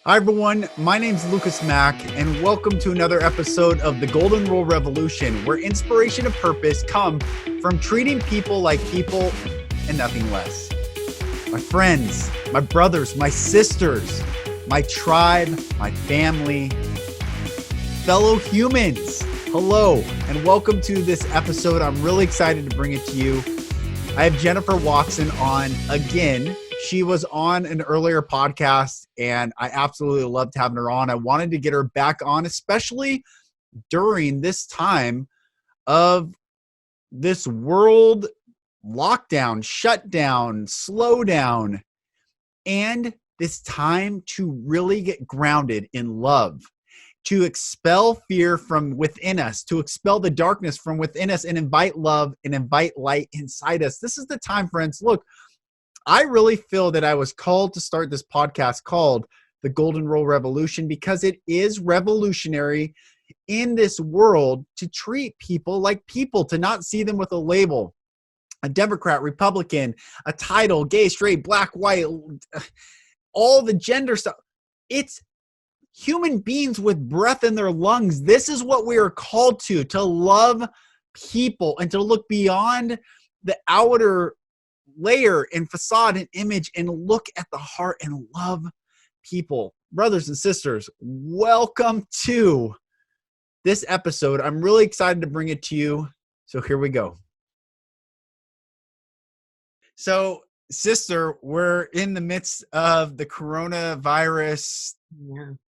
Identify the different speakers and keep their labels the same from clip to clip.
Speaker 1: Hi, everyone. My name's Lucas Mack, and welcome to another episode of the Golden Rule Revolution, where inspiration and purpose come from treating people like people and nothing less. My friends, my brothers, my sisters, my tribe, my family, fellow humans, hello, and welcome to this episode. I'm really excited to bring it to you. I have Jennifer Watson on again. She was on an earlier podcast, and I absolutely loved having her on. I wanted to get her back on, especially during this time of this world lockdown, shutdown, slowdown, and this time to really get grounded in love, to expel fear from within us, to expel the darkness from within us and invite love and invite light inside us. This is the time, friends. Look, I really feel that I was called to start this podcast called The Golden Rule Revolution because it is revolutionary in this world to treat people like people, to not see them with a label, a Democrat, Republican, a title, gay, straight, black, white, all the gender stuff. It's human beings with breath in their lungs. This is what we are called to love people and to look beyond the outer layer and facade and image and look at the heart and love people. Brothers and sisters, welcome to this episode. I'm really excited to bring it to you. So here we go. So, sister, we're in the midst of the coronavirus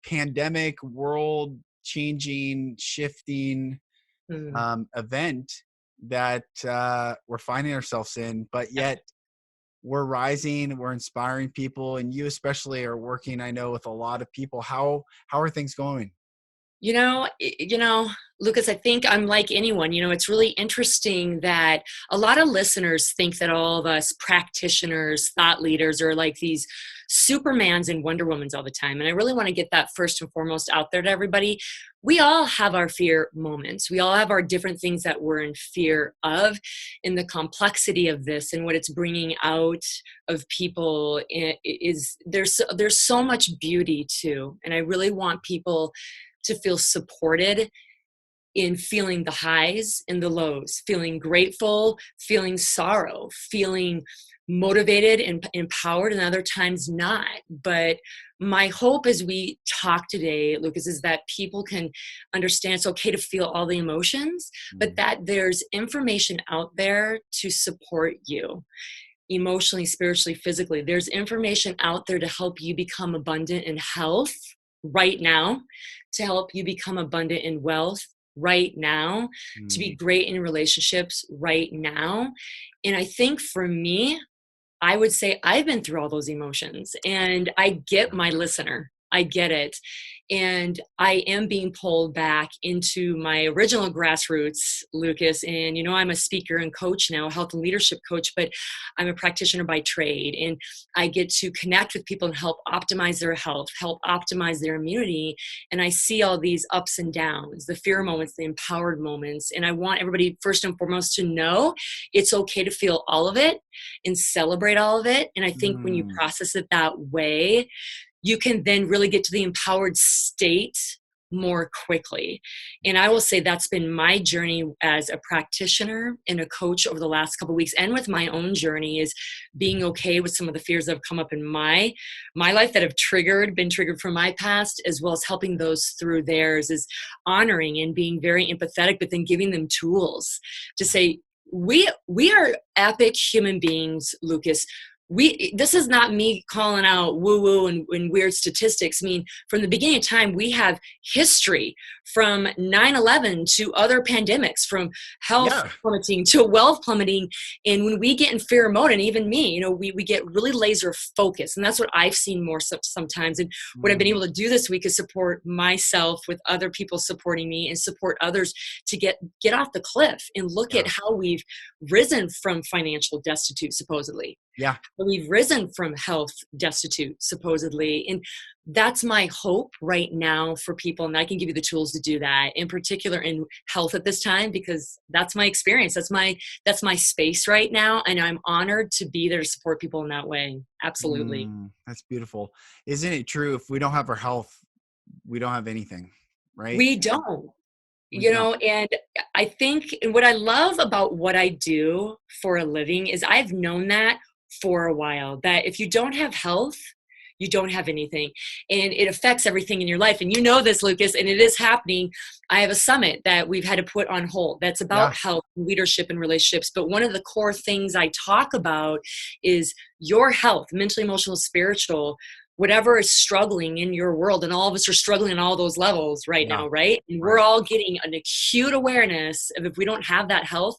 Speaker 1: pandemic, world changing, shifting event that we're finding ourselves in, but yet we're rising, we're inspiring people, and you especially are working, I know, with a lot of people. How are things going?
Speaker 2: Lucas, I think I'm like anyone. It's really interesting that a lot of listeners think that all of us practitioners, thought leaders are like these Supermans and Wonder Womans all the time. And I really want to get that first and foremost out there to everybody. We all have our fear moments. We all have our different things that we're in fear of. And the complexity of this and what it's bringing out of people is there's so much beauty too. And I really want people to feel supported in feeling the highs and the lows, feeling grateful, feeling sorrow, feeling motivated and empowered, and other times not. But my hope as we talk today, Lucas, is that people can understand it's okay to feel all the emotions, but that there's information out there to support you emotionally, spiritually, physically. There's information out there to help you become abundant in health right now, to help you become abundant in wealth right now, to be great in relationships right now. And I think for me, I would say I've been through all those emotions, and I get my listener. I get it. And I am being pulled back into my original grassroots, Lucas. And, I'm a speaker and coach now, a health and leadership coach, but I'm a practitioner by trade. And I get to connect with people and help optimize their health, help optimize their immunity. And I see all these ups and downs, the fear moments, the empowered moments. And I want everybody, first and foremost, to know it's okay to feel all of it and celebrate all of it. And I think when you process it that way, you can then really get to the empowered state more quickly. And I will say that's been my journey as a practitioner and a coach over the last couple of weeks, and with my own journey, is being okay with some of the fears that have come up in my life that have been triggered from my past, as well as helping those through theirs, is honoring and being very empathetic, but then giving them tools to say, we are epic human beings, Lucas. This is not me calling out woo-woo and weird statistics. I mean, from the beginning of time, we have history from 9/11 to other pandemics, from health plummeting to wealth plummeting. And when we get in fear mode, and even me, we get really laser focused. And that's what I've seen more sometimes. And what I've been able to do this week is support myself with other people supporting me and support others to get off the cliff and look at how we've risen from financial destitute, supposedly.
Speaker 1: Yeah.
Speaker 2: We've risen from health destitute, supposedly. And that's my hope right now for people. And I can give you the tools to do that, in particular in health at this time, because that's my experience. That's my space right now. And I'm honored to be there to support people in that way. Absolutely.
Speaker 1: That's beautiful. Isn't it true? If we don't have our health, we don't have anything, right?
Speaker 2: We don't.
Speaker 1: We don't.
Speaker 2: And I think, and what I love about what I do for a living is I've known that for a while, that if you don't have health, you don't have anything, and it affects everything in your life. And you know this, Lucas, and it is happening. I have a summit that we've had to put on hold that's
Speaker 1: Yeah.
Speaker 2: about health, leadership, and relationships. But one of the core things I talk about is your health, mentally, emotional, spiritual, whatever is struggling in your world. And all of us are struggling on all those levels right
Speaker 1: Yeah.
Speaker 2: now, right? And we're
Speaker 1: Right.
Speaker 2: all getting an acute awareness of, if we don't have that health,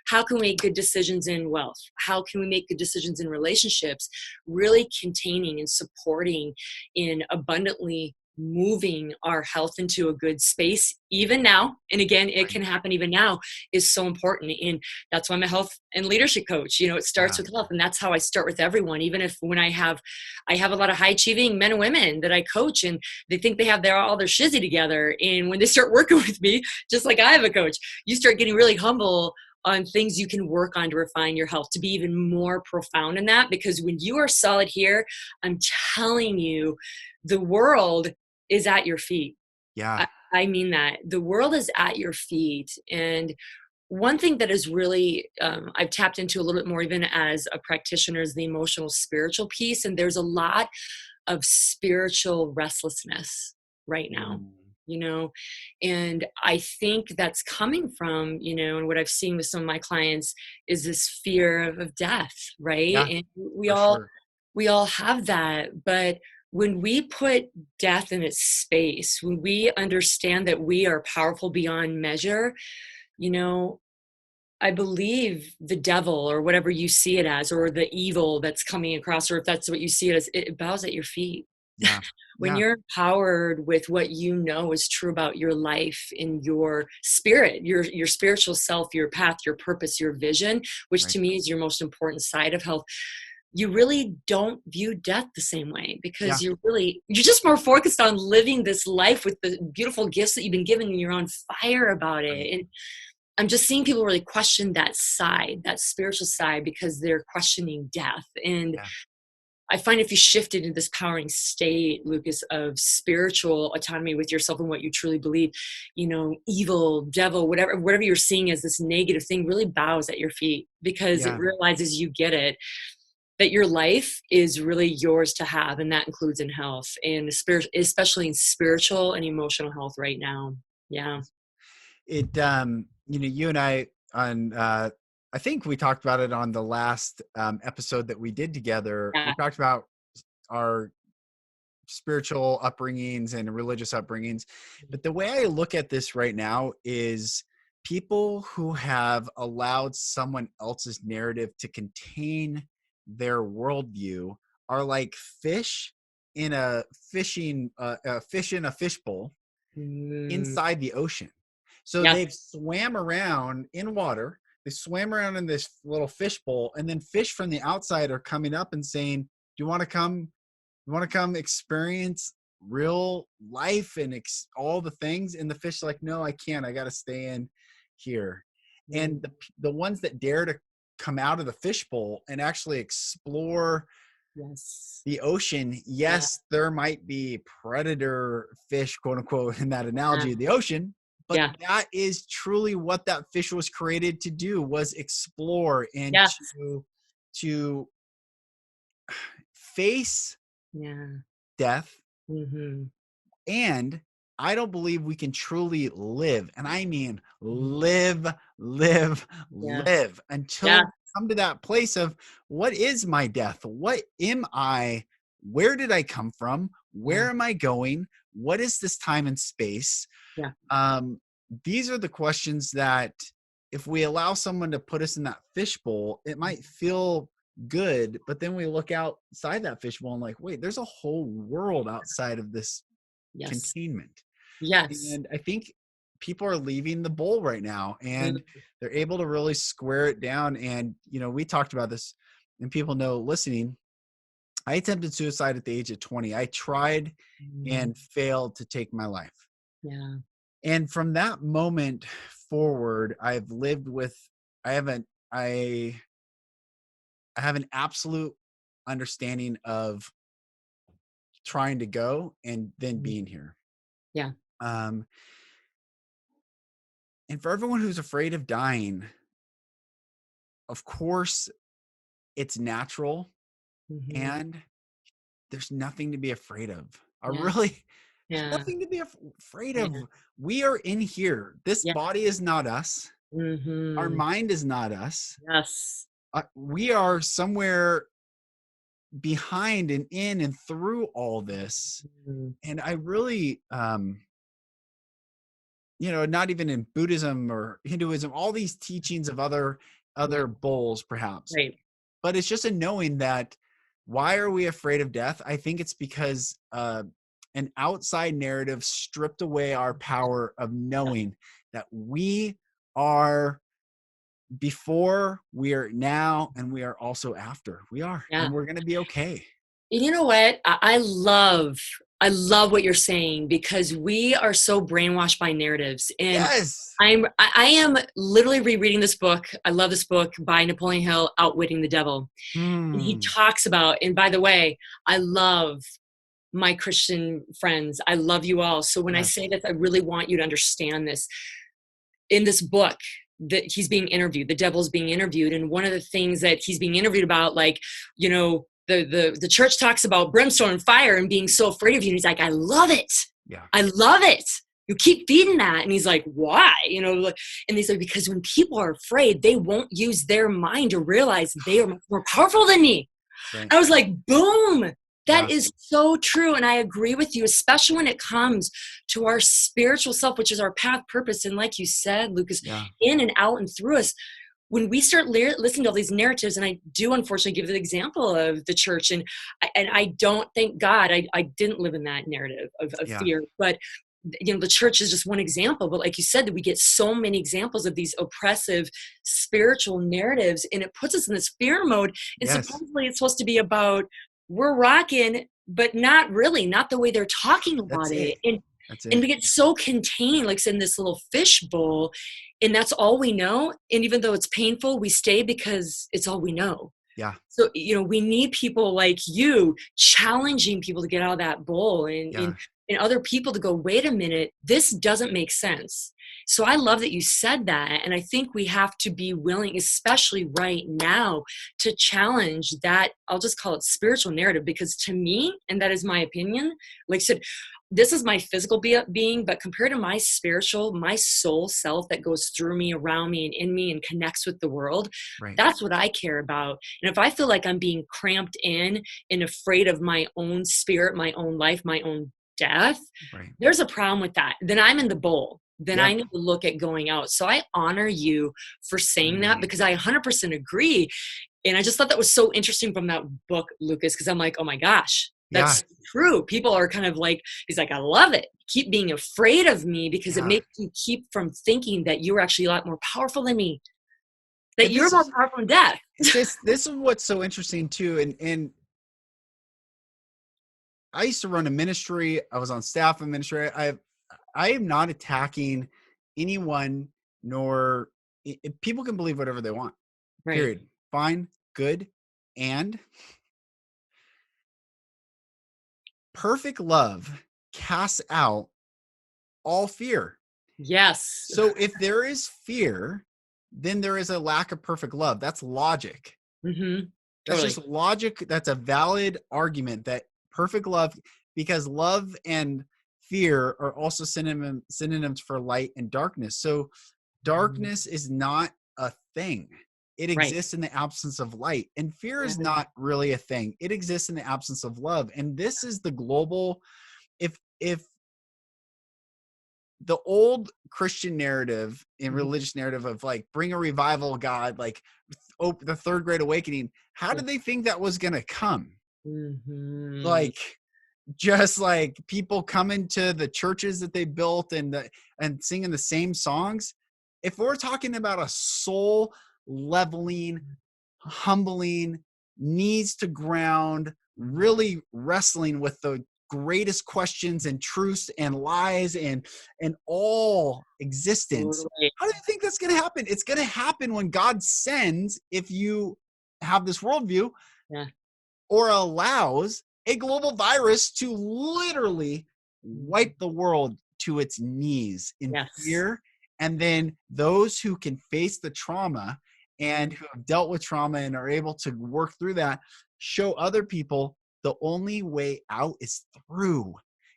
Speaker 2: how can we make good decisions in wealth? How can we make good decisions in relationships? Really containing and supporting in abundantly moving our health into a good space, even now. And again, it
Speaker 1: Right.
Speaker 2: can happen even now, is so important. And that's why I'm a health and leadership coach. It starts
Speaker 1: Yeah.
Speaker 2: with health. And that's how I start with everyone. Even if when I have a lot of high achieving men and women that I coach, and they think they have all their shizzy together. And when they start working with me, just like I have a coach, you start getting really humble on things you can work on to refine your health, to be even more profound in that. Because when you are solid here, I'm telling you, the world is at your feet.
Speaker 1: Yeah.
Speaker 2: I mean that. The world is at your feet. And one thing that is really, I've tapped into a little bit more, even as a practitioner, is the emotional, spiritual piece. And there's a lot of spiritual restlessness right now,
Speaker 1: Mm.
Speaker 2: and I think that's coming from, and what I've seen with some of my clients is this fear of death, right?
Speaker 1: Yeah,
Speaker 2: And we
Speaker 1: for
Speaker 2: all
Speaker 1: sure.
Speaker 2: we all have that. But when we put death in its space, when we understand that we are powerful beyond measure, you know I believe the devil, or whatever you see it as, or the evil that's coming across, or if that's what you see it as, it bows at your feet.
Speaker 1: Yeah.
Speaker 2: When
Speaker 1: Yeah.
Speaker 2: you're empowered with what you know is true about your life, in your spirit, your spiritual self, your path, your purpose, your vision, which
Speaker 1: Right.
Speaker 2: to me is your most important side of health, you really don't view death the same way, because
Speaker 1: Yeah.
Speaker 2: you're just more focused on living this life with the beautiful gifts that you've been given, and you're on fire about
Speaker 1: Right.
Speaker 2: it. And I'm just seeing people really question that side, that spiritual side, because they're questioning death. And
Speaker 1: Yeah.
Speaker 2: I find if you shifted into this powering state, Lucas, of spiritual autonomy with yourself and what you truly believe, evil, devil, whatever you're seeing as this negative thing really bows at your feet, because it
Speaker 1: Yeah.
Speaker 2: realizes you get it, that your life is really yours to have. And that includes in health, and especially in spiritual and emotional health right now. Yeah.
Speaker 1: You and I on, I think we talked about it on the last episode that we did together. We
Speaker 2: Yeah.
Speaker 1: talked about our spiritual upbringings and religious upbringings. But the way I look at this right now is people who have allowed someone else's narrative to contain their worldview are like fish in a fish in a fishbowl
Speaker 2: Mm,
Speaker 1: inside the ocean. So
Speaker 2: yeah.
Speaker 1: they've swam around in water. They swam around in this little fishbowl, and then fish from the outside are coming up and saying, "Do you want to come? You want to come experience real life and all the things?" And the fish are like, "No, I can't. I got to stay in here."
Speaker 2: Mm,
Speaker 1: And the ones that dare to come out of the fishbowl and actually explore
Speaker 2: yes.
Speaker 1: the ocean,
Speaker 2: Yeah.
Speaker 1: yes, there might be predator fish, quote unquote, in that
Speaker 2: Yeah.
Speaker 1: analogy of the ocean, but
Speaker 2: Yeah.
Speaker 1: that is truly what that fish was created to do, was explore and
Speaker 2: Yes.
Speaker 1: to face
Speaker 2: Yeah.
Speaker 1: death.
Speaker 2: Mhm.
Speaker 1: And I don't believe we can truly live, and I mean
Speaker 2: Mhm.
Speaker 1: live, live,
Speaker 2: Yeah.
Speaker 1: live,
Speaker 2: Yeah.
Speaker 1: until we come to that place of, what is my death? What am I? Where did I come from?
Speaker 2: Yeah.
Speaker 1: Where am I going? What is this time and space?
Speaker 2: Yeah.
Speaker 1: Um, these are the questions that, if we allow someone to put us in that fishbowl, it might feel good, but then we look outside that fishbowl and like, wait, there's a whole world outside of this
Speaker 2: Yes.
Speaker 1: containment.
Speaker 2: Yes.
Speaker 1: And I think people are leaving the bowl right now,
Speaker 2: Mm,
Speaker 1: and they're able to really square it down. And we talked about this and people know listening, I attempted suicide at the age of 20. I tried
Speaker 2: Mm.
Speaker 1: and failed to take my life.
Speaker 2: Yeah.
Speaker 1: And from that moment forward, I've lived with, I haven't, I have an absolute understanding of trying to go and then
Speaker 2: Mhm.
Speaker 1: being here.
Speaker 2: Yeah.
Speaker 1: Um, and for everyone who's afraid of dying, of course, it's natural
Speaker 2: Mhm.
Speaker 1: and there's nothing to be afraid of. I
Speaker 2: Yeah.
Speaker 1: really, there's
Speaker 2: Yeah.
Speaker 1: nothing to be afraid
Speaker 2: Yeah.
Speaker 1: of. We are in here. This
Speaker 2: Yeah.
Speaker 1: body is not us. Our
Speaker 2: Mhm.
Speaker 1: mind is not us.
Speaker 2: Yes.
Speaker 1: We are somewhere behind and in and through all this.
Speaker 2: Mhm.
Speaker 1: And I really, not even in Buddhism or Hinduism, all these teachings of
Speaker 2: Yeah.
Speaker 1: other bowls, perhaps.
Speaker 2: Right.
Speaker 1: But it's just a knowing that why are we afraid of death? I think it's because an outside narrative stripped away our power of
Speaker 2: Yeah.
Speaker 1: knowing that we are before, we are now, and we are also after. We are,
Speaker 2: Yeah.
Speaker 1: and we're going to be okay.
Speaker 2: And you know what? I love what you're saying because we are so brainwashed by narratives. And
Speaker 1: Yes.
Speaker 2: I am literally rereading this book. I love this book by Napoleon Hill, Outwitting the Devil. And he
Speaker 1: Hmm.
Speaker 2: talks about, and by the way, I love my Christian friends. I love you all. So when I
Speaker 1: Yes.
Speaker 2: say this, I really want you to understand this. In this book that he's being interviewed, the devil's being interviewed, and one of the things that he's being interviewed about, like, the church talks about brimstone and fire and being so afraid of you, and he's like, I love it.
Speaker 1: Yeah.
Speaker 2: I love it. You keep feeding that. And he's like, why? And he's like, because when people are afraid, they won't use their mind to realize they are much more powerful than me.
Speaker 1: That's right.
Speaker 2: I was like, boom. That
Speaker 1: Yeah.
Speaker 2: is so true. And I agree with you, especially when it comes to our spiritual self, which is our path purpose. And like you said, Lucas,
Speaker 1: Yeah.
Speaker 2: in and out and through us, when we start listening to all these narratives, and I do unfortunately give the example of the church, and I don't, thank God, I didn't live in that narrative of
Speaker 1: Yeah.
Speaker 2: fear, but the church is just one example. But like you said, that we get so many examples of these oppressive spiritual narratives, and it puts us in this fear mode. And
Speaker 1: Yes.
Speaker 2: supposedly it's supposed to be about we're rocking, but not really, not the way they're talking
Speaker 1: That's
Speaker 2: about
Speaker 1: it.
Speaker 2: it. And
Speaker 1: That's
Speaker 2: and
Speaker 1: it.
Speaker 2: we get so contained, like in this little fish bowl, and that's all we know. And even though it's painful, we stay because it's all we know.
Speaker 1: Yeah.
Speaker 2: So, we need people like you challenging people to get out of that bowl, and,
Speaker 1: Yeah.
Speaker 2: and other people to go, wait a minute, this doesn't make sense. So I love that you said that. And I think we have to be willing, especially right now, to challenge that. I'll just call it spiritual narrative, because to me, and that is my opinion, like I said, this is my physical being, but compared to my spiritual, my soul self that goes through me, around me, and in me and connects with the world,
Speaker 1: Right.
Speaker 2: that's what I care about. And if I feel like I'm being cramped in and afraid of my own spirit, my own life, my own death,
Speaker 1: Right.
Speaker 2: there's a problem with that. Then I'm in the bowl. Then I
Speaker 1: Yep.
Speaker 2: need to look at going out. So I honor you for saying that,
Speaker 1: Mm.
Speaker 2: because I 100% agree. And I just thought that was so interesting from that book, Lucas, because I'm like, oh my gosh,
Speaker 1: Yeah.
Speaker 2: that's true. People are kind of like, he's like, I love it. Keep being afraid of me, because it
Speaker 1: Yeah.
Speaker 2: makes you keep from thinking that you're actually a lot more powerful than me, that
Speaker 1: And
Speaker 2: you're more powerful than death.
Speaker 1: this is what's so interesting too. And I used to run a ministry. I was on staff of ministry. I am not attacking anyone, nor people can believe whatever they want.
Speaker 2: Right.
Speaker 1: Period. Fine, good, and perfect love casts out all fear.
Speaker 2: Yes.
Speaker 1: So if there is fear, then there is a lack of perfect love. That's logic.
Speaker 2: Mm-hmm.
Speaker 1: That's
Speaker 2: Totally.
Speaker 1: just logic. That's a valid argument that perfect love, because love and fear are also synonyms for light and darkness. So darkness is not a thing. It
Speaker 2: Right.
Speaker 1: exists in the absence of light, and fear
Speaker 2: Yeah.
Speaker 1: is not really a thing. It exists in the absence of love. And this is the global, if the old Christian narrative and
Speaker 2: Mhm.
Speaker 1: religious narrative of like bring a revival, God, like the third great awakening, how
Speaker 2: Yeah.
Speaker 1: did they think that was going to come?
Speaker 2: Mhm.
Speaker 1: Like just like people coming to the churches that they built and singing the same songs. If we're talking about a soul leveling, humbling, knees to ground, really wrestling with the greatest questions and truths and lies and all existence.
Speaker 2: Totally.
Speaker 1: How do you think that's going to happen? It's going to happen when God sends, if you have this worldview,
Speaker 2: Yeah.
Speaker 1: or allows a global virus to literally wipe the world to its knees in fear. And then those who can face the trauma and who have dealt with trauma and are able to work through that, show other people the only way out is through.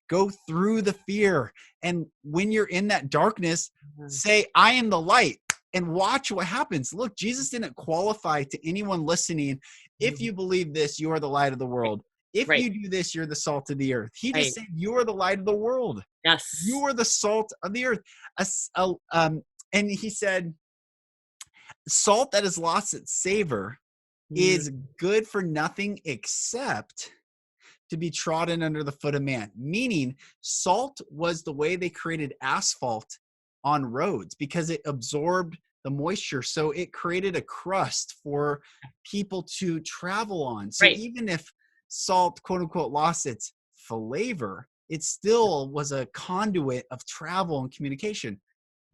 Speaker 1: Go through the fear. And when you're in that darkness, say, I am the light, and watch what happens. Look, Jesus didn't qualify to anyone listening. If you believe this, you are the light of the world. If you do this, you're the salt of the earth. He just said, you are the light of the world.
Speaker 2: Yes.
Speaker 1: You are the salt of the earth. And he said, salt that has lost its savor is good for nothing except to be trodden under the foot of man. Meaning, salt was the way they created asphalt on roads because it absorbed the moisture. So it created a crust for people to travel on. So even if salt, quote unquote, lost its flavor, it still was a conduit of travel and communication.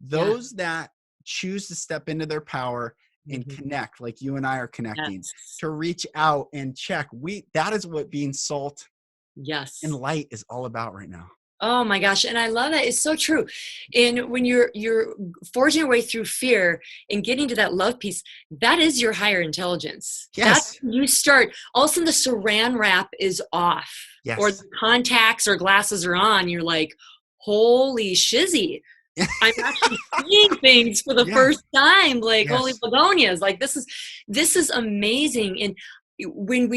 Speaker 1: Those that choose to step into their power and connect, like you and I are connecting, to reach out and check, that is what being salt and light is all about right now.
Speaker 2: Oh my gosh. And I love that. It's so true. And when you're forging your way through fear and getting to that love piece, that is your higher intelligence.
Speaker 1: Yes.
Speaker 2: That's when you start, all of a sudden the saran wrap is off, or the contacts or glasses are on. You're like, holy shizzy. I'm actually seeing things for the first time, like holy begonias. Like this is amazing. And when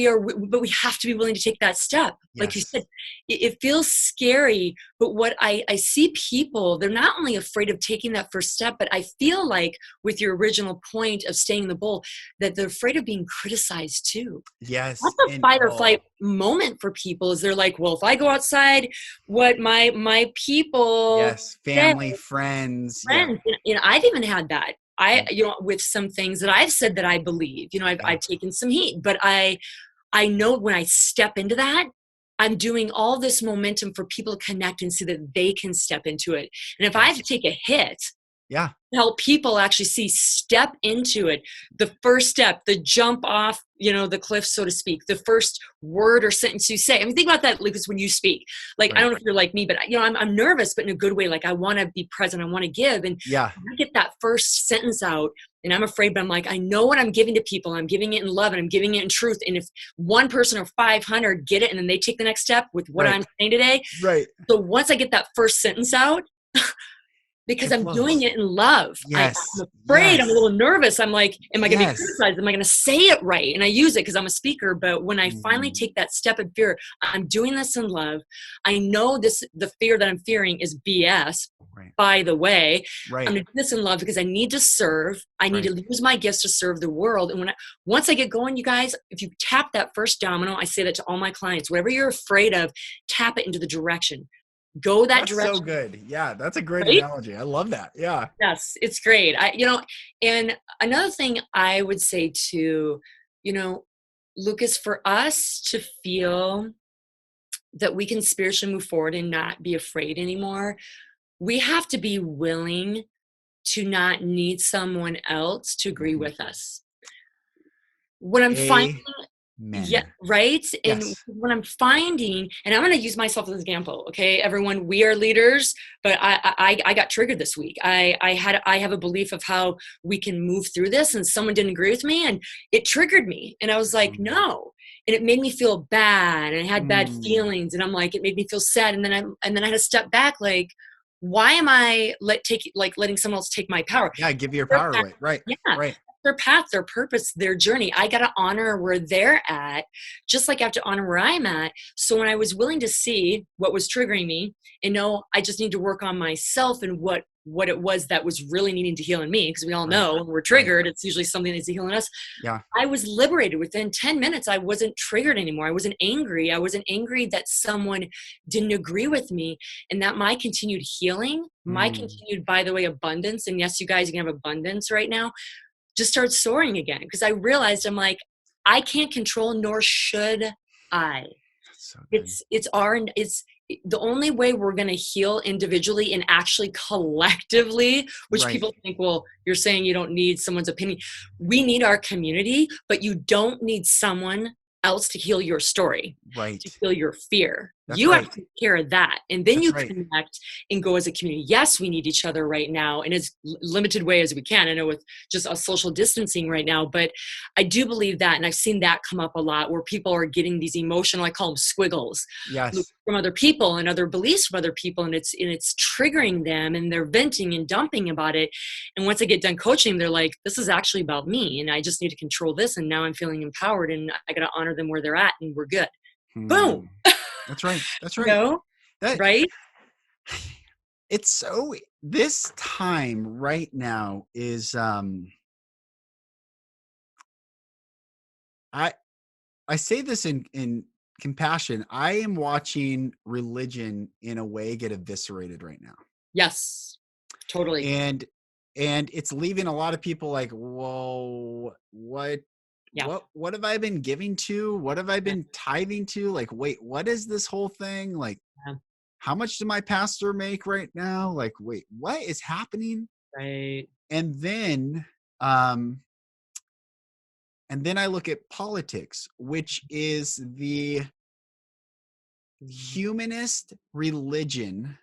Speaker 2: but we have to be willing to take that step. Like you said, it feels scary, but what I see people, they're not only afraid of taking that first step, but I feel like with your original point of staying in the bowl, that they're afraid of being criticized too.
Speaker 1: Yes.
Speaker 2: That's a fight or flight moment for people, is they're like, well, if I go outside, what my people,
Speaker 1: family, friends.
Speaker 2: And I've even had that. With some things that I've said that I believe, I've taken some heat, but I know when I step into that, I'm doing all this momentum for people to connect and see that they can step into it. And if I have to take a hit, help people actually step into it. The first step, the jump off, the cliff, so to speak, the first word or sentence you say. I mean, think about that, Lucas, when you speak. Like, I don't know if you're like me, but I'm nervous, but in a good way. Like, I want to be present. I want to give. And when I get that first sentence out, and I'm afraid, but I'm like, I know what I'm giving to people. I'm giving it in love, and I'm giving it in truth. And if one person or 500 get it, and then they take the next step with what I'm saying today. So once I get that first sentence out, because I'm doing it in love. I'm afraid. I'm a little nervous. I'm like, am I going to be criticized? Am I going to say it right? And I use it because I'm a speaker. But when I finally take that step in fear, I'm doing this in love. I know the fear that I'm fearing is BS, by the way. I'm going to do this in love because I need to serve. I need to use my gifts to serve the world. And once I get going, you guys, if you tap that first domino, I say that to all my clients, whatever you're afraid of, tap it into the direction. Go that direction.
Speaker 1: That's so good. Yeah, that's a great analogy. I love that. Yeah.
Speaker 2: Yes, it's great. And another thing I would say too, Lucas, for us to feel that we can spiritually move forward and not be afraid anymore, we have to be willing to not need someone else to agree with us. What I'm finding, and what I'm finding, and I'm going to use myself as an example. Okay, everyone, we are leaders, but I got triggered this week. I have a belief of how we can move through this, and someone didn't agree with me, and it triggered me, and I was like, no, and it made me feel bad, and I had bad feelings, and I'm like, it made me feel sad, and then I had to step back, like, why am I letting someone else take my power?
Speaker 1: Yeah, give your power away. Right.
Speaker 2: Yeah.
Speaker 1: Right.
Speaker 2: Their path, their purpose, their journey. I got to honor where they're at, just like I have to honor where I'm at. So when I was willing to see what was triggering me and know I just need to work on myself and what it was that was really needing to heal in me, because we all know when we're triggered, it's usually something that's healing us.
Speaker 1: Yeah.
Speaker 2: I was liberated within 10 minutes. I wasn't triggered anymore. I wasn't angry. I wasn't angry that someone didn't agree with me, and that my continued healing, my continued, by the way, abundance. And yes, you guys, you can have abundance right now. Just start soaring again, because I realized I'm like, I can't control, nor should I.
Speaker 1: That's so good.
Speaker 2: It's the only way we're going to heal individually and actually collectively, which
Speaker 1: Right.
Speaker 2: people think, well, you're saying you don't need someone's opinion. We need our community, but you don't need someone else to heal your story,
Speaker 1: Right.
Speaker 2: to heal your fear.
Speaker 1: That's
Speaker 2: You have
Speaker 1: right.
Speaker 2: to take care of that. And then
Speaker 1: That's
Speaker 2: you
Speaker 1: right.
Speaker 2: connect and go as a community. Yes, we need each other right now in as limited way as we can. I know with just a social distancing right now, but I do believe that. And I've seen that come up a lot where people are getting these emotional, I call them squiggles,
Speaker 1: Yes.
Speaker 2: from other people and other beliefs from other people. And it's triggering them and they're venting and dumping about it. And once I get done coaching, they're like, this is actually about me. And I just need to control this. And now I'm feeling empowered and I got to honor them where they're at and we're good. Boom.
Speaker 1: That's right. That's
Speaker 2: You
Speaker 1: right.
Speaker 2: know?
Speaker 1: That
Speaker 2: Right?
Speaker 1: it's so this time right now is I say this in compassion. I am watching religion in a way get eviscerated right now.
Speaker 2: Yes. Totally.
Speaker 1: And it's leaving a lot of people like, whoa,
Speaker 2: Yeah.
Speaker 1: what have I been giving to? What have I been tithing to? Like, wait, what is this whole thing? Like,
Speaker 2: Yeah.
Speaker 1: how much did my pastor make right now? Like, wait, what is happening?
Speaker 2: Right.
Speaker 1: And then I look at politics, which is the humanist religion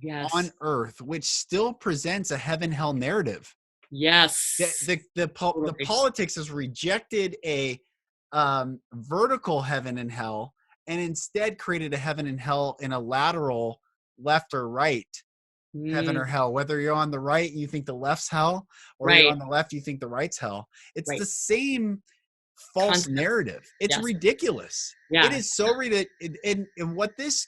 Speaker 2: Yes.
Speaker 1: on earth, which still presents a heaven-hell narrative.
Speaker 2: Yes.
Speaker 1: The
Speaker 2: Totally.
Speaker 1: politics has rejected a vertical heaven and hell and instead created a heaven and hell in a lateral left or right heaven or hell. Whether you're on the right, you think the left's hell, or you're
Speaker 2: Right.
Speaker 1: on the left, you think the right's hell. It's
Speaker 2: Right.
Speaker 1: the same false
Speaker 2: Concept.
Speaker 1: narrative. It's
Speaker 2: Yes.
Speaker 1: ridiculous.
Speaker 2: Yeah.
Speaker 1: It is so ridiculous. And what this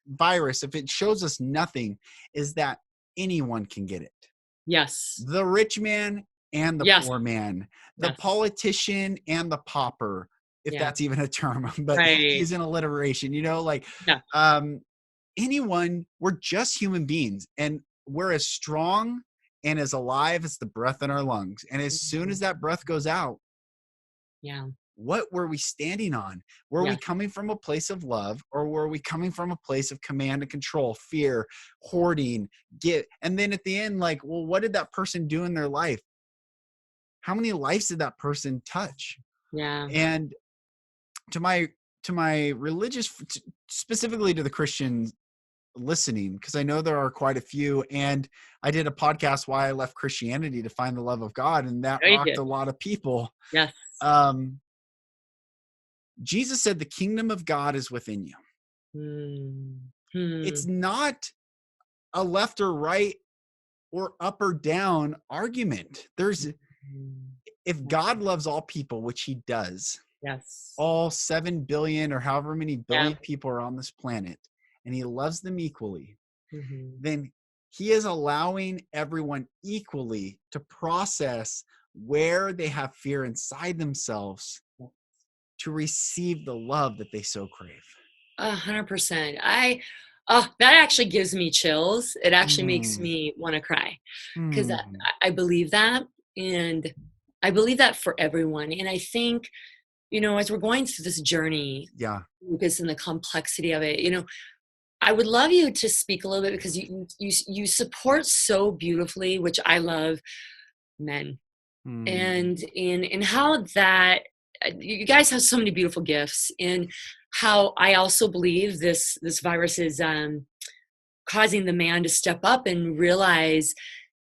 Speaker 1: virus, if it shows us nothing, is that anyone can get it.
Speaker 2: Yes.
Speaker 1: The rich man and the
Speaker 2: Yes.
Speaker 1: poor man, the
Speaker 2: Yes.
Speaker 1: politician and the pauper, if
Speaker 2: Yeah.
Speaker 1: that's even a term, but
Speaker 2: Right.
Speaker 1: he's in alliteration, like,
Speaker 2: Yeah.
Speaker 1: anyone, we're just human beings and we're as strong and as alive as the breath in our lungs. And as soon as that breath goes out,
Speaker 2: Yeah.
Speaker 1: what were we standing on? Were we coming from a place of love, or were we coming from a place of command and control, fear, hoarding, and then at the end, like, well, what did that person do in their life? How many lives did that person touch?
Speaker 2: Yeah.
Speaker 1: And to my religious, specifically to the Christians listening, because I know there are quite a few, and I did a podcast, Why I Left Christianity to Find the Love of God, and that rocked a lot of people.
Speaker 2: Yes.
Speaker 1: Jesus said the kingdom of God is within you. It's not a left or right or up or down argument. If God loves all people, which he does,
Speaker 2: yes,
Speaker 1: all 7 billion or however many billion people are on this planet, and he loves them equally, then he is allowing everyone equally to process where they have fear inside themselves to receive the love that they so crave.
Speaker 2: 100%. That actually gives me chills. It actually makes me want to cry because I believe that. And I believe that for everyone. And I think, as we're going through this journey, Lucas, and the complexity of it, I would love you to speak a little bit because you support so beautifully, which I love, men. And in how that you guys have so many beautiful gifts, and how I also believe this virus is causing the man to step up and realize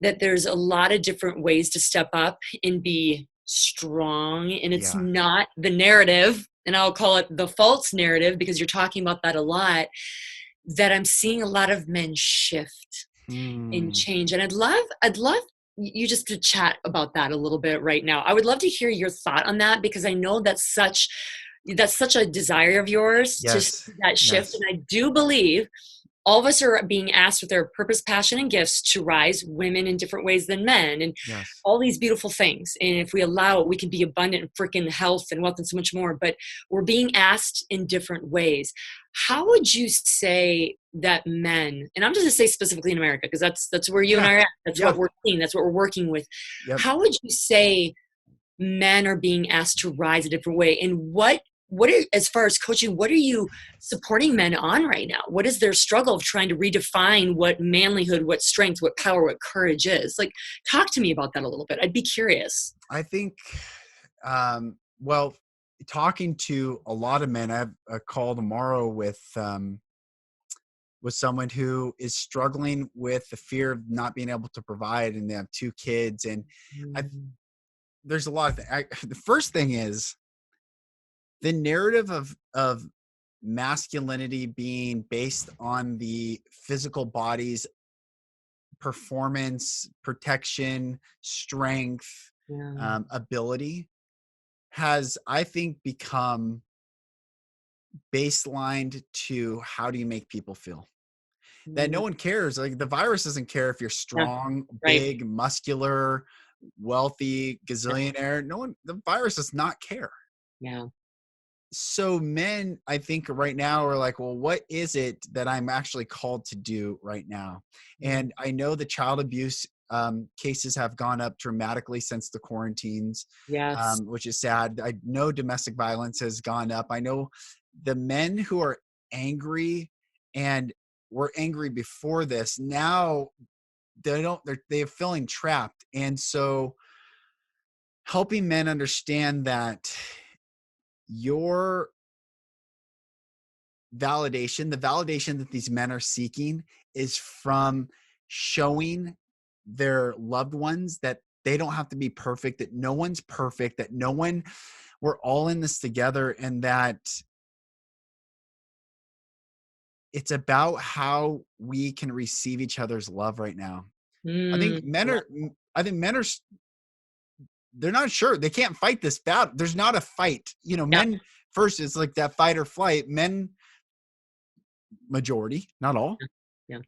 Speaker 2: that there's a lot of different ways to step up and be strong, and it's not the narrative, and I'll call it the false narrative because you're talking about that a lot, that I'm seeing a lot of men shift and change. And I'd love you just to chat about that a little bit right now. I would love to hear your thought on that because I know that's such a desire of yours to see that shift. And I do believe all of us are being asked with their purpose, passion, and gifts to rise, women in different ways than men, and all these beautiful things. And if we allow it, we can be abundant in freaking health and wealth and so much more, but we're being asked in different ways. How would you say that men, and I'm just going to say specifically in America, because that's where you and I are at, that's what we're seeing, that's what we're working with. How would you say men are being asked to rise a different way? And as far as coaching, what are you supporting men on right now? What is their struggle of trying to redefine what manlyhood, what strength, what power, what courage is? Like, talk to me about that a little bit. I'd be curious.
Speaker 1: I think, well, talking to a lot of men, I have a call tomorrow with someone who is struggling with the fear of not being able to provide, and they have 2 kids. And I,
Speaker 2: Mm,
Speaker 1: there's a lot of the first thing is the narrative of masculinity being based on the physical body's performance, protection, strength,
Speaker 2: yeah.
Speaker 1: ability has, I think, become baselined to how do you make people feel. That no
Speaker 2: Mm,
Speaker 1: one cares. Like, the virus doesn't care if you're
Speaker 2: yeah.
Speaker 1: strong,
Speaker 2: Right.
Speaker 1: big, muscular, wealthy, gazillionaire. No one, the virus does not care.
Speaker 2: Yeah.
Speaker 1: So men, I think right now are like, well, what is it that I'm actually called to do right now?
Speaker 2: Mm,
Speaker 1: And I know the child abuse cases have gone up dramatically since the quarantines,
Speaker 2: yes.
Speaker 1: which is sad. I know domestic violence has gone up. I know the men who are angry and were angry before this, now they're feeling trapped. And so helping men understand that your the validation that these men are seeking is from showing their loved ones that they don't have to be perfect, that no one's perfect, that we're all in this together, and that it's about how we can receive each other's love right now. I think men
Speaker 2: love-
Speaker 1: are, I think men are, they're not sure. They can't fight this battle. There's not a fight.
Speaker 2: yeah.
Speaker 1: Men first, it's like that fight or flight. Men, majority, not all,
Speaker 2: Yeah.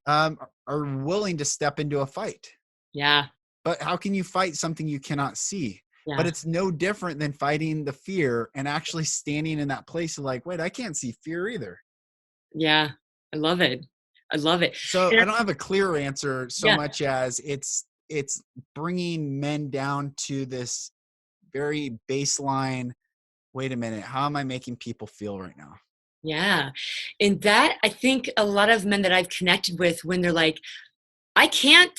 Speaker 1: are willing to step into a fight.
Speaker 2: Yeah.
Speaker 1: But how can you fight something you cannot see? But
Speaker 2: Yeah.
Speaker 1: it's no different than fighting the fear and actually standing in that place of like, wait, I can't see fear either.
Speaker 2: Yeah. I love it. I love it.
Speaker 1: So
Speaker 2: And
Speaker 1: I don't have a clear answer so
Speaker 2: yeah.
Speaker 1: much as it's bringing men down to this very baseline. Wait a minute, how am I making people feel right now?
Speaker 2: Yeah. And that, I think a lot of men that I've connected with, when they're like, I can't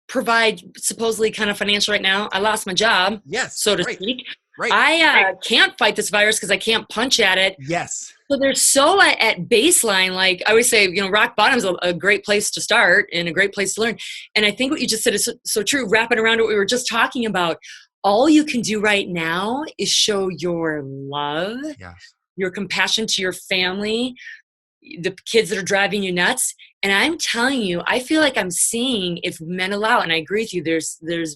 Speaker 2: provide supposedly kind of financial right now. I lost my job,
Speaker 1: Yes,
Speaker 2: so to
Speaker 1: right,
Speaker 2: speak.
Speaker 1: right.
Speaker 2: I can't fight this virus because I can't punch at it.
Speaker 1: Yes,
Speaker 2: So they're so at baseline. Like I always say, rock bottom is a great place to start and a great place to learn. And I think what you just said is so true. Wrapping around what we were just talking about, all you can do right now is show your love,
Speaker 1: yes.
Speaker 2: your compassion to your family, the kids that are driving you nuts. And I'm telling you, I feel like I'm seeing, if men allow, and I agree with you,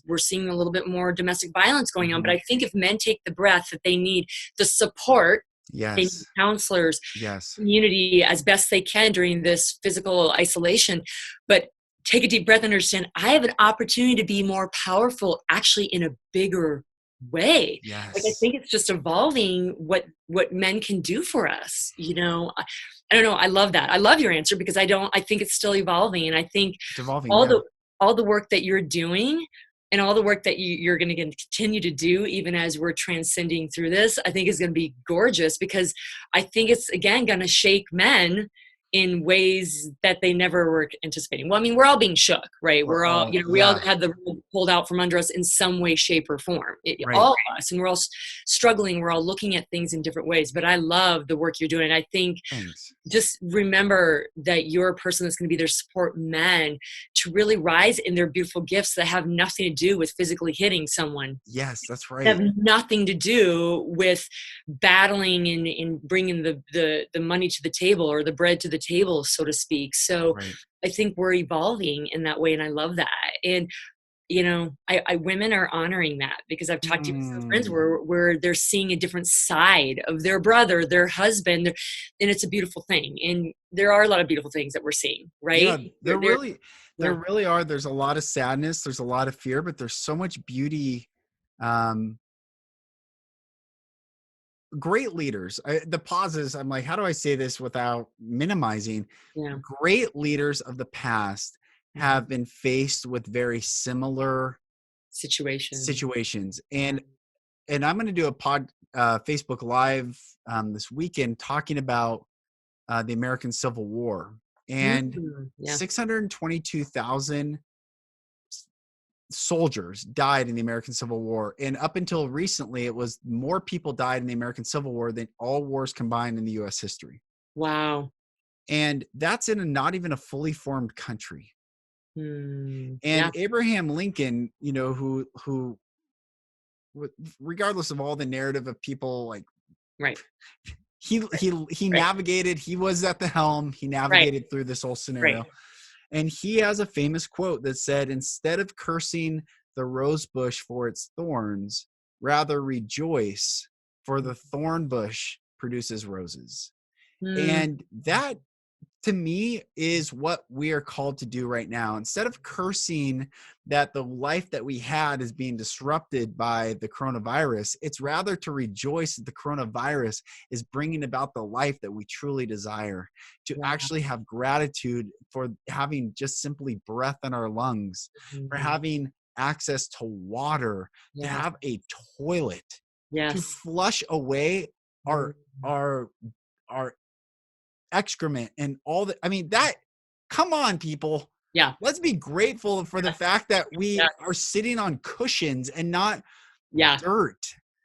Speaker 2: we're seeing a little bit more domestic violence going on. But
Speaker 1: Mhm.
Speaker 2: I think if men take the breath that they need, the support, they need
Speaker 1: Yes,
Speaker 2: counselors,
Speaker 1: yes.
Speaker 2: community as best they can during this physical isolation, but take a deep breath and understand I have an opportunity to be more powerful actually in a bigger way. Like I
Speaker 1: Yes.
Speaker 2: think it's just evolving what men can do for us. I don't know. I love that. I love your answer because I think it's still evolving. And I think
Speaker 1: It's evolving,
Speaker 2: all
Speaker 1: yeah.
Speaker 2: the work that you're doing and all the work that you're going to continue to do, even as we're transcending through this, I think is going to be gorgeous because I think it's, again, going to shake men in ways that they never were anticipating. Well, I mean, we're all being shook, right?
Speaker 1: We're
Speaker 2: We're all,
Speaker 1: all,
Speaker 2: we all
Speaker 1: yeah,
Speaker 2: had the rug pulled out from under us in some way, shape, or form.
Speaker 1: right.
Speaker 2: All of us, and we're all struggling. We're all looking at things in different ways. But I love the work you're doing. And I think
Speaker 1: Thanks.
Speaker 2: just remember that you're a person that's going to be there to support men to really rise in their beautiful gifts that have nothing to do with physically hitting someone,
Speaker 1: Yes, that's
Speaker 2: have
Speaker 1: right.
Speaker 2: nothing to do with battling and bringing the money to the table or the bread to the table, so to speak. So
Speaker 1: Right.
Speaker 2: I think we're evolving in that way, and I love that. And women are honoring that because I've talked to some friends
Speaker 1: Mm.
Speaker 2: where they're seeing a different side of their brother, their husband, and it's a beautiful thing. And there are a lot of beautiful things that we're seeing,
Speaker 1: Yeah,
Speaker 2: right? There,
Speaker 1: there
Speaker 2: yeah,
Speaker 1: really are. There's a lot of sadness, there's a lot of fear, but there's so much beauty. Um, Great leaders. The pauses, I'm like, how do I say this without minimizing?
Speaker 2: yeah,
Speaker 1: Great leaders of the past
Speaker 2: mhm.
Speaker 1: have been faced with very similar
Speaker 2: Situation,
Speaker 1: situations.
Speaker 2: yeah,
Speaker 1: And and I'm going to do a Facebook Live this weekend talking about the American Civil War, and
Speaker 2: Yeah.
Speaker 1: 622,000 soldiers died in the American Civil War. And up until recently, it was more people died in the American Civil War than all wars combined in the US history.
Speaker 2: Wow.
Speaker 1: And that's in not even a fully formed country. And
Speaker 2: Yeah.
Speaker 1: Abraham Lincoln, you know, who regardless of all the narrative of people, like,
Speaker 2: Right.
Speaker 1: he
Speaker 2: Right.
Speaker 1: navigated, he was at the helm, he navigated through this whole scenario.
Speaker 2: Right.
Speaker 1: And he has a famous quote that said, instead of cursing the rose bush for its thorns, rather rejoice, for the thorn bush produces roses. And that, to me, is what we are called to do right now. Instead of cursing that the life that we had is being disrupted by the coronavirus, it's rather to rejoice that the coronavirus is bringing about the life that we truly desire, to actually have gratitude for having just simply breath in our lungs, for having access to water, to have a toilet, to flush away our excrement and all that. I mean, that, come on, people.
Speaker 2: Yeah.
Speaker 1: Let's be grateful for the fact that we are sitting on cushions and not dirt.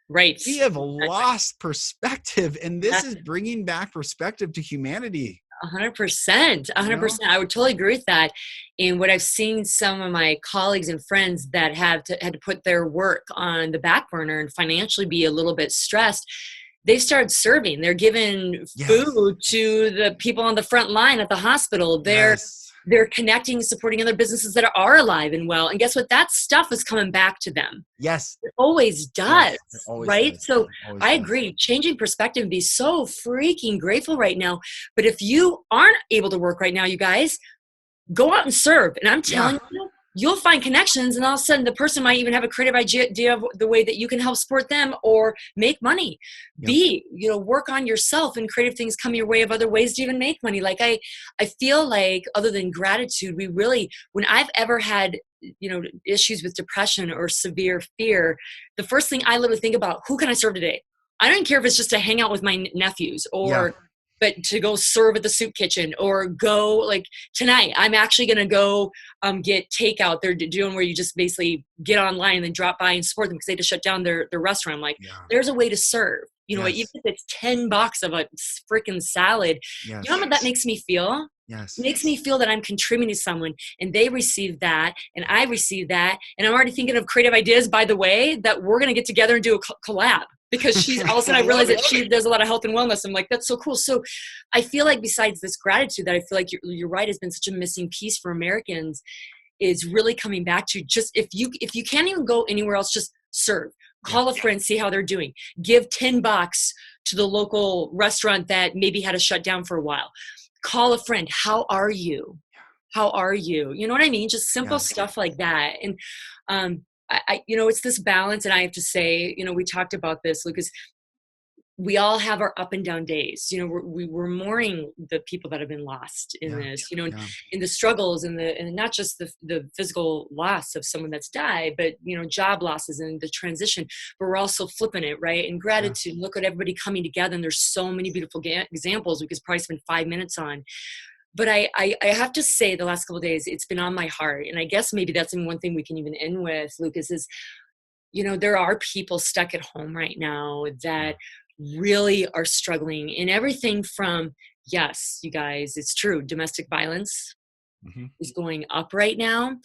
Speaker 2: Right.
Speaker 1: We have lost perspective, and this is bringing back perspective to humanity.
Speaker 2: 100%. 100%. I would totally agree with that. And what I've seen some of my colleagues and friends that had to put their work on the back burner and financially be a little bit stressed, they've started serving. They're giving food to the people on the front line at the hospital. They're connecting, supporting other businesses that are alive and well. And guess what? That stuff is coming back to them.
Speaker 1: Yes.
Speaker 2: It always does.
Speaker 1: It always
Speaker 2: right?
Speaker 1: does.
Speaker 2: So I agree. Changing perspective and be so freaking grateful right now. But if you aren't able to work right now, you guys, go out and serve. And I'm telling you, you'll find connections, and all of a sudden the person might even have a creative idea of the way that you can help support them or make money. Work on yourself, and creative things come your way of other ways to even make money. Like I feel like, other than gratitude, we really, when I've ever had, issues with depression or severe fear, the first thing I literally think about, who can I serve today? I don't care if it's just to hang out with my nephews but to go serve at the soup kitchen, or go, like tonight, I'm actually going to go get takeout. They're doing where you just basically get online and then drop by and support them because they just shut down their restaurant. I'm like, there's a way to serve, even if it's $10 of a freaking salad. You know what that makes me feel? It makes me feel that I'm contributing to someone, and they receive that, and I receive that. And I'm already thinking of creative ideas, by the way, that we're going to get together and do a collab. Because she's all of a sudden I realized that she does a lot of health and wellness. I'm like, that's so cool. So I feel like, besides this gratitude, that I feel like you're right, has been such a missing piece for Americans, is really coming back to just, if you can't even go anywhere else, just serve. Call a friend, see how they're doing. Give $10 to the local restaurant that maybe had to shut down for a while. Call a friend. How are you? How are you? You know what I mean? Just simple stuff like that. And it's this balance. And I have to say, we talked about this, Lucas, we all have our up and down days. We're mourning the people that have been lost in this, in the struggles, and not just the physical loss of someone that's died, but, job losses and the transition, but we're also flipping it, right? And gratitude, look at everybody coming together. And there's so many beautiful examples we could probably spend 5 minutes on. But I have to say, the last couple of days, it's been on my heart. And I guess maybe that's one thing we can even end with, Lucas, is, there are people stuck at home right now that really are struggling in everything from, yes, you guys, it's true, domestic violence is going up right now.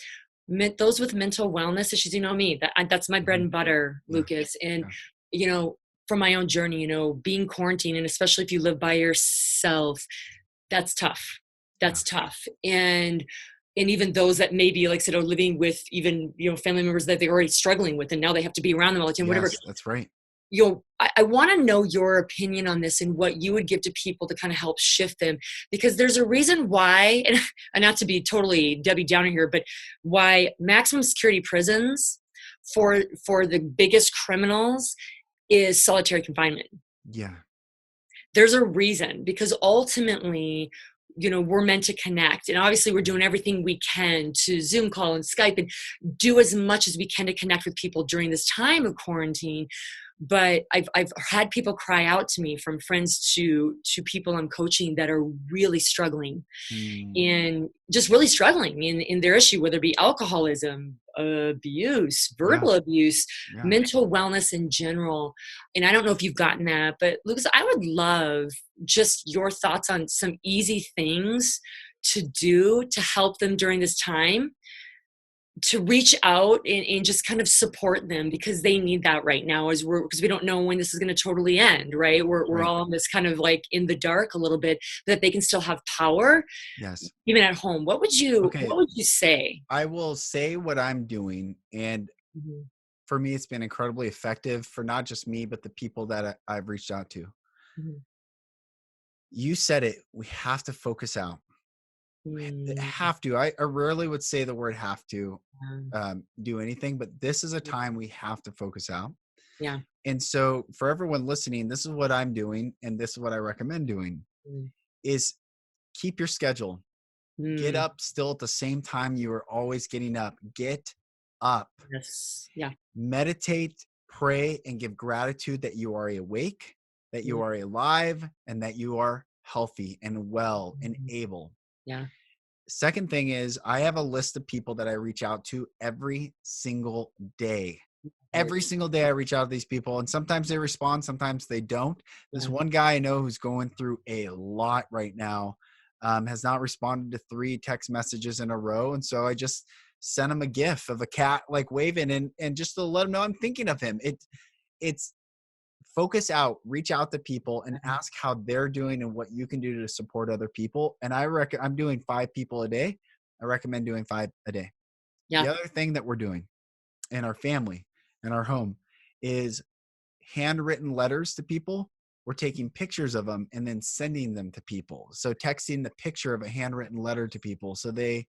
Speaker 2: Those with mental wellness issues, me, that's my bread and butter, Lucas. And, from my own journey, being quarantined, and especially if you live by yourself, that's tough. That's tough. And even those that maybe, like I said, are living with even, family members that they're already struggling with, and now they have to be around them all the time, whatever.
Speaker 1: That's right.
Speaker 2: I want to know your opinion on this and what you would give to people to kind of help shift them, because there's a reason why, and not to be totally Debbie Downer here, but why maximum security prisons for the biggest criminals is solitary confinement.
Speaker 1: Yeah.
Speaker 2: There's a reason, because ultimately, we're meant to connect. And obviously we're doing everything we can to Zoom call and Skype and do as much as we can to connect with people during this time of quarantine. but I've had people cry out to me, from friends to people I'm coaching, that are really struggling,
Speaker 1: Mm,
Speaker 2: and just really struggling in their issue, whether it be alcoholism, abuse,
Speaker 1: yeah.
Speaker 2: verbal abuse,
Speaker 1: Yeah.
Speaker 2: mental wellness in general. And I don't know if you've gotten that, but Lucas, I would love just your thoughts on some easy things to do to help them during this time, to reach out and just kind of support them, because they need that right now, because we don't know when this is going to totally end, right? We're
Speaker 1: Right.
Speaker 2: all in this kind of like in the dark a little bit, that they can still have power
Speaker 1: Yes.
Speaker 2: even at home.
Speaker 1: Okay.
Speaker 2: What would you say?
Speaker 1: I will say what I'm doing. And
Speaker 2: Mhm,
Speaker 1: for me, it's been incredibly effective for not just me, but the people that I've reached out to.
Speaker 2: mhm,
Speaker 1: You said it. We have to focus out.
Speaker 2: mm,
Speaker 1: Have to. I rarely would say the word have to
Speaker 2: yeah,
Speaker 1: do anything, but this is a time we have to focus out.
Speaker 2: yeah,
Speaker 1: And so for everyone listening, this is what I'm doing. And this is what I recommend doing
Speaker 2: mm,
Speaker 1: is keep your schedule. Get
Speaker 2: mm,
Speaker 1: up still at the same time you are always getting up. Get up.
Speaker 2: yes, yeah,
Speaker 1: Meditate, pray, and give gratitude that you are awake, that you
Speaker 2: mm,
Speaker 1: are alive, and that you are healthy and well and
Speaker 2: mhm,
Speaker 1: able.
Speaker 2: yeah,
Speaker 1: Second thing is, I have a list of people that I reach out to every single day.
Speaker 2: it,
Speaker 1: Every single day I reach out to these people, and sometimes they respond, sometimes they don't. This
Speaker 2: yeah,
Speaker 1: one guy I know who's going through a lot right now, has not responded to 3 text messages in a row. And so I just sent him a gif of a cat like waving, and just to let him know I'm thinking of him. It's focus out, reach out to people and
Speaker 2: yeah,
Speaker 1: ask how they're doing and what you can do to support other people. And I'm doing 5 people a day. I recommend doing 5 a day. The
Speaker 2: yeah,
Speaker 1: other thing that we're doing in our family and our home is handwritten letters to people. We're taking pictures of them and then sending them to people. So texting the picture of a handwritten letter to people, so they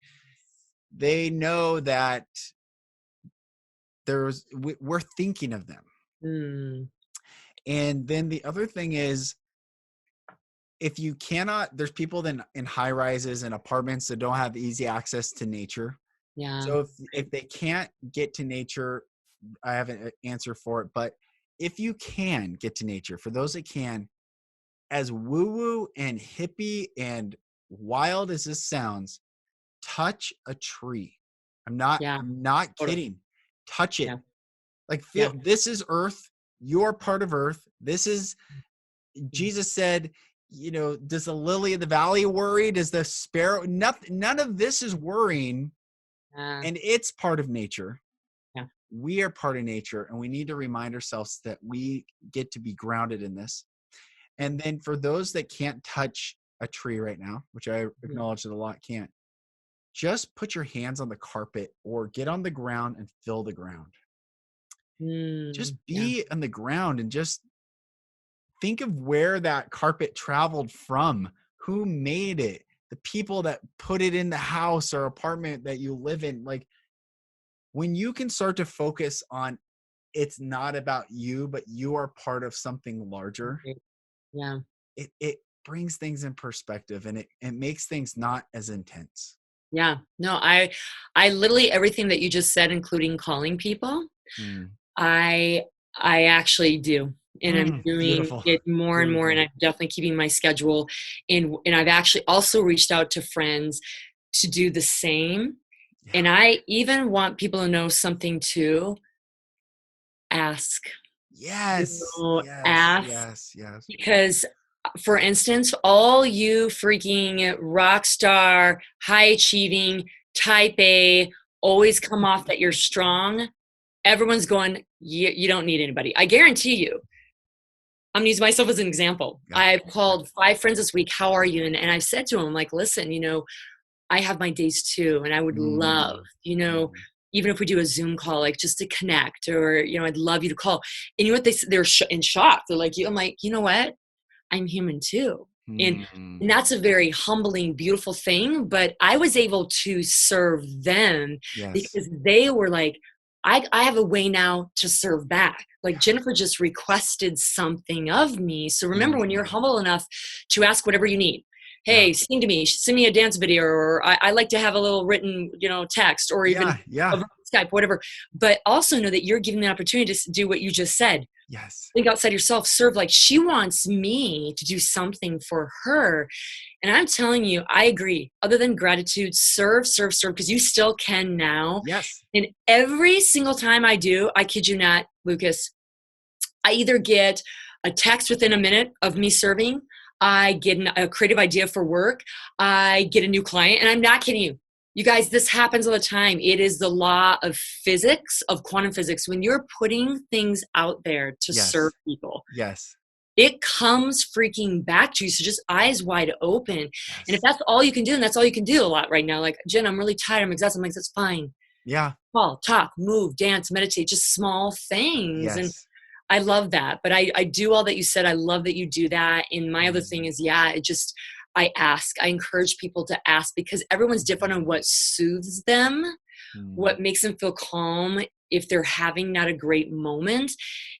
Speaker 1: know that we're thinking of them.
Speaker 2: mm,
Speaker 1: And then the other thing is, if you cannot, there's people then in high rises and apartments that don't have easy access to nature.
Speaker 2: yeah,
Speaker 1: So if
Speaker 2: right,
Speaker 1: they can't get to nature, I have an answer for it. But if you can get to nature, for those that can, as woo woo and hippie and wild as this sounds, touch a tree.
Speaker 2: yeah,
Speaker 1: I'm not
Speaker 2: totally,
Speaker 1: kidding. Touch it.
Speaker 2: yeah,
Speaker 1: Like, feel
Speaker 2: yeah,
Speaker 1: this is earth. You're part of earth. This is,
Speaker 2: mm,
Speaker 1: Jesus said, does the lily of the valley worry? Does the sparrow? Nothing, none of this is worrying.
Speaker 2: yeah,
Speaker 1: And it's part of nature.
Speaker 2: yeah,
Speaker 1: We are part of nature, and we need to remind ourselves that we get to be grounded in this. And then for those that can't touch a tree right now, which I
Speaker 2: mhm,
Speaker 1: acknowledge that a lot can't, just put your hands on the carpet or get on the ground and feel the ground. Just
Speaker 2: yeah,
Speaker 1: be on the ground and just think of where that carpet traveled from, who made it, the people that put it in the house or apartment that you live in. Like, when you can start to focus on, it's not about you, but you are part of something larger,
Speaker 2: right, yeah.
Speaker 1: it brings things in perspective, and it makes things not as intense.
Speaker 2: Yeah. No, I literally everything that you just said, including calling people,
Speaker 1: Mm.
Speaker 2: I I actually do. And I'm doing
Speaker 1: Beautiful.
Speaker 2: it more and more, and
Speaker 1: Beautiful.
Speaker 2: I'm definitely keeping my schedule in, and I've actually also reached out to friends to do the same.
Speaker 1: Yeah.
Speaker 2: And I even want people to know something too. Ask.
Speaker 1: Yes. Yes.
Speaker 2: Ask,
Speaker 1: Yes. Yes.
Speaker 2: because for instance, all you freaking rock star, high achieving, type A, always come off that you're strong, everyone's going, you don't need anybody. I guarantee you. I'm gonna use myself as an example.
Speaker 1: Gotcha.
Speaker 2: I've called 5 friends this week. How are you? And I've said to them, like, listen, I have my days too, and I would love,
Speaker 1: Mm. Mm.
Speaker 2: even if we do a Zoom call, like just to connect, or I'd love you to call. And you know what they're in shock. They're like, I'm like, you know what? I'm human too. And
Speaker 1: Mm.
Speaker 2: that's a very humbling, beautiful thing. But I was able to serve them
Speaker 1: Yes.
Speaker 2: because they were like, I have a way now to serve back. Like Jennifer just requested something of me. So remember, when you're
Speaker 1: Mm.
Speaker 2: humble enough to ask whatever you need,
Speaker 1: Yeah.
Speaker 2: hey, sing to me, send me a dance video, or I like to have a little written, text, or even
Speaker 1: Yeah. Yeah.
Speaker 2: Skype, whatever. But also know that you're giving the opportunity to do what you just said.
Speaker 1: Yes.
Speaker 2: Think outside yourself, serve. Like, she wants me to do something for her. And I'm telling you, I agree. Other than gratitude, serve, because you still can now.
Speaker 1: Yes.
Speaker 2: And every single time I do, I kid you not, Lucas, I either get a text within a minute of me serving, I get a creative idea for work, I get a new client, and I'm not kidding you. You guys, this happens all the time. It is the law of physics, of quantum physics. When you're putting things out there to serve people,
Speaker 1: yes,
Speaker 2: it comes freaking back to you. So just eyes wide open.
Speaker 1: yes.
Speaker 2: And if that's all you can do, and that's all you can do a lot right now, like, Jen, I'm really tired, I'm exhausted. I'm like, that's fine.
Speaker 1: Yeah.
Speaker 2: Call, talk, move, dance, meditate, just small things.
Speaker 1: Yes.
Speaker 2: And I love that. But I do all that you said. I love that you do that. And my other thing is, I ask. I encourage people to ask, because everyone's different on what soothes them, what makes them feel calm if they're having not a great moment.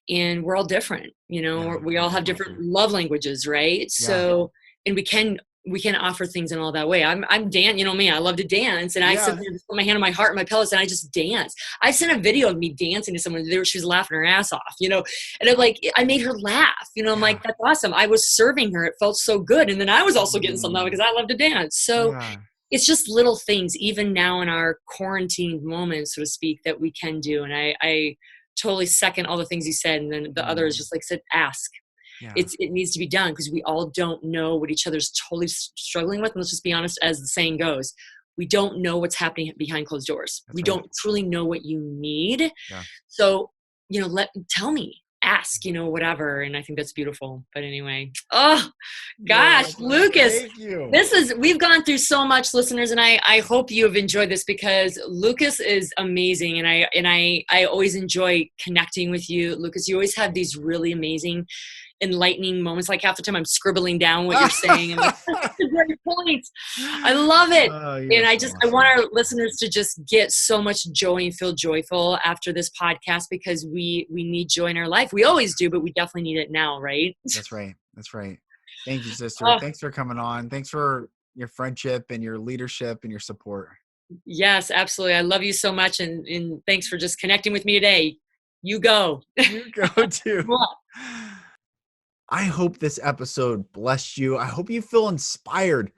Speaker 2: And we're all different, we all have different love languages, right? Yeah. So, and we can offer things in all that way. I'm dance, me, I love to dance. And I sit there and put my hand on my heart and my pelvis and I just dance. I sent a video of me dancing to someone. She was laughing her ass off, and I'm like, I made her laugh, I'm like, that's awesome. I was serving her. It felt so good. And then I was also getting something because I love to dance. So it's just little things, even now in our quarantine moments, so to speak, that we can do. And I totally second all the things you said. And then the other is just like said, ask. Yeah. It needs to be done, because we all don't know what each other's totally struggling with. And let's just be honest, as the saying goes, we don't know what's happening behind closed doors. We don't truly know what you need. Yeah. So, tell me, ask, whatever. And I think that's beautiful. But anyway, oh gosh, Lucas, we've gone through so much, listeners, and I hope you have enjoyed this, because Lucas is amazing. And I always enjoy connecting with you. Lucas, you always have these really amazing, enlightening moments. Like, half the time I'm scribbling down what you're saying. I'm like, that's a great point. I love it. And I want our listeners to just get so much joy and feel joyful after this podcast, because we need joy in our life. We always do, but we definitely need it now, right? That's right. Thank you, sister. Thanks for coming on. Thanks for your friendship and your leadership and your support. Yes, absolutely. I love you so much. And thanks for just connecting with me today. You go. You go too. I hope this episode blessed you. I hope you feel inspired.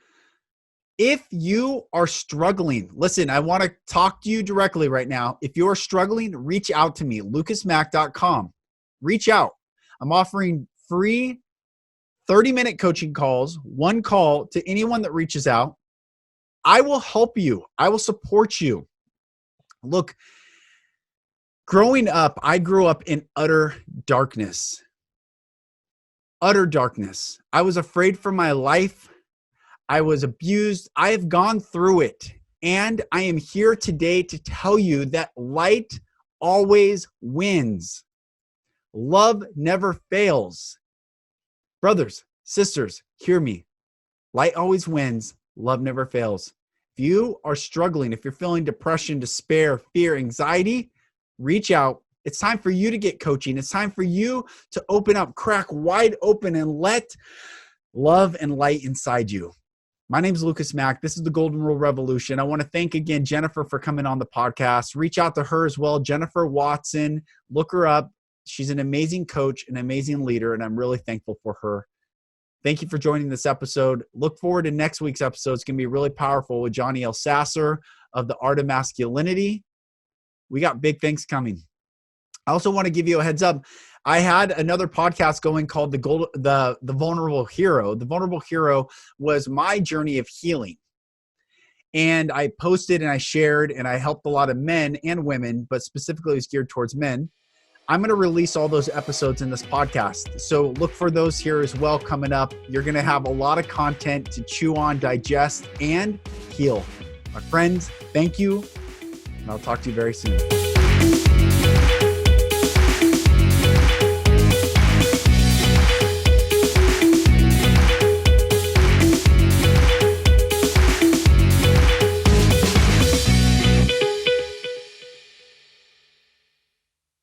Speaker 2: If you are struggling, listen, I want to talk to you directly right now. If you are struggling, reach out to me, lucasmack.com. Reach out. I'm offering free 30-minute coaching calls, one call to anyone that reaches out. I will help you. I will support you. Look, growing up, I grew up in utter darkness. Utter darkness. I was afraid for my life. I was abused. I have gone through it. And I am here today to tell you that light always wins. Love never fails. Brothers, sisters, hear me. Light always wins. Love never fails. If you are struggling, if you're feeling depression, despair, fear, anxiety, reach out. It's time for you to get coaching. It's time for you to open up, crack wide open, and let love and light inside you. My name is Lucas Mack. This is the Golden Rule Revolution. I want to thank again Jennifer for coming on the podcast. Reach out to her as well, Jennifer Watson. Look her up. She's an amazing coach, an amazing leader, and I'm really thankful for her. Thank you for joining this episode. Look forward to next week's episode. It's going to be really powerful with Johnny L. Sasser of the Art of Masculinity. We got big things coming. I also want to give you a heads up. I had another podcast going called the Vulnerable Hero. The Vulnerable Hero was my journey of healing. And I posted and I shared and I helped a lot of men and women, but specifically it was geared towards men. I'm going to release all those episodes in this podcast. So look for those here as well coming up. You're going to have a lot of content to chew on, digest, and heal. My friends, thank you. And I'll talk to you very soon.